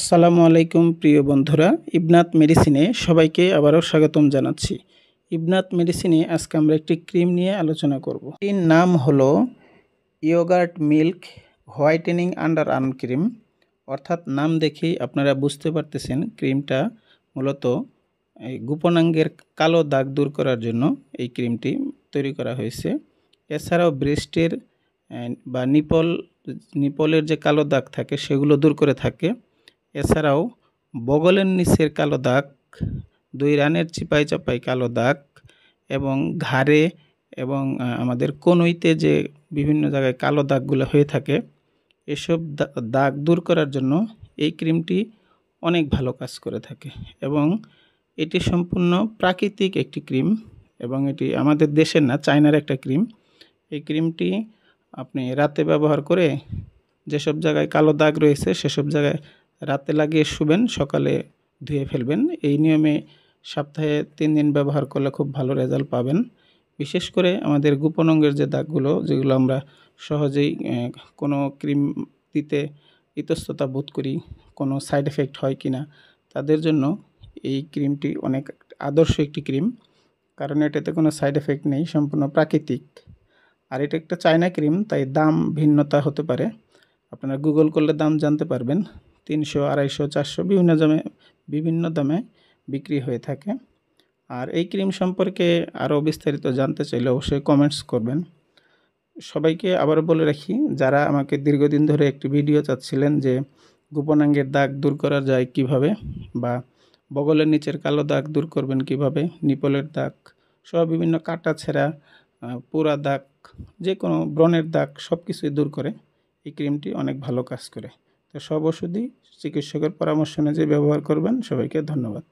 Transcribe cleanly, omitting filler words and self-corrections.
আসসালামু আলাইকুম প্রিয় বন্ধুরা, ইবনাত মেডিসিনে সবাইকে আবারও স্বাগতম জানাচ্ছি। ইবনাত মেডিসিনে আজকে আমরা একটি ক্রিম নিয়ে আলোচনা করব। এর নাম হলো yogurt milk whitening under arm cream. অর্থাৎ নাম দেখেই আপনারা বুঝতে পারতেছেন ক্রিমটা মূলত এই গোপনাঙ্গের কালো দাগ দূর করার জন্য এই ক্রিমটি তৈরি করা হয়েছে। এছাড়াও ব্রেস্টের বা নিপলের যে কালো দাগ থাকে সেগুলো দূর করে থাকে। এছাড়াও বগলের নিচের কালো দাগ, দুই রানের চিপাই চাপাই কালো দাগ এবং ঘাড়ে এবং আমাদের কনুইতে যে বিভিন্ন জায়গায় কালো দাগগুলো হয়ে থাকে, এসব দাগ দূর করার জন্য এই ক্রিমটি অনেক ভালো কাজ করে থাকে এবং এটি সম্পূর্ণ প্রাকৃতিক একটি ক্রিম এবং এটি আমাদের দেশের না, চায়নার একটা ক্রিম। এই ক্রিমটি আপনি রাতে ব্যবহার করে যেসব জায়গায় কালো দাগ রয়েছে সেসব জায়গায় রাতে লাগিয়ে শুবেন, সকালে ধুয়ে ফেলবেন। এই নিয়মে সপ্তাহে 3 দিন ব্যবহার করলে খুব ভালো রেজাল্ট পাবেন। বিশেষ করে আমাদের গোপন অঙ্গের যে দাগগুলো, যেগুলো আমরা সহজেই কোনো ক্রিম দিতে ইতস্ততা বোধ করি, কোনো সাইড এফেক্ট হয় কি না, তাদের জন্য এই ক্রিমটি অনেক আদর্শ একটি ক্রিম। কারণ এটাতে কোনো সাইড এফেক্ট নেই, সম্পূর্ণ প্রাকৃতিক। আর এটা একটা চায়না ক্রিম, তাই দাম ভিন্নতা হতে পারে। আপনারা গুগল করলে দাম জানতে পারবেন। 300, 250, 400 বিভিন্ন দামে বিক্রি হয়ে থাকে। আর এই ক্রিম সম্পর্কে আরও বিস্তারিত জানতে চাইলে অবশ্যই কমেন্টস করবেন। সবাইকে আবারও বলে রাখি, যারা আমাকে দীর্ঘদিন ধরে একটি ভিডিও চাচ্ছিলেন যে গোপনাঙ্গের দাগ দূর করা যায় কিভাবে, বা বগলের নিচের কালো দাগ দূর করবেন কিভাবে, নিপলের দাগ সহ বিভিন্ন কাটা ছেঁড়া, পোড়া দাগ, যে কোনো ব্রণের দাগ সব কিছুই দূর করে এই ক্রিমটি অনেক ভালো কাজ করে। তো সব ওষুধই চিকিৎসকের পরামর্শ অনুযায়ী ব্যবহার করবেন। সবাইকে ধন্যবাদ।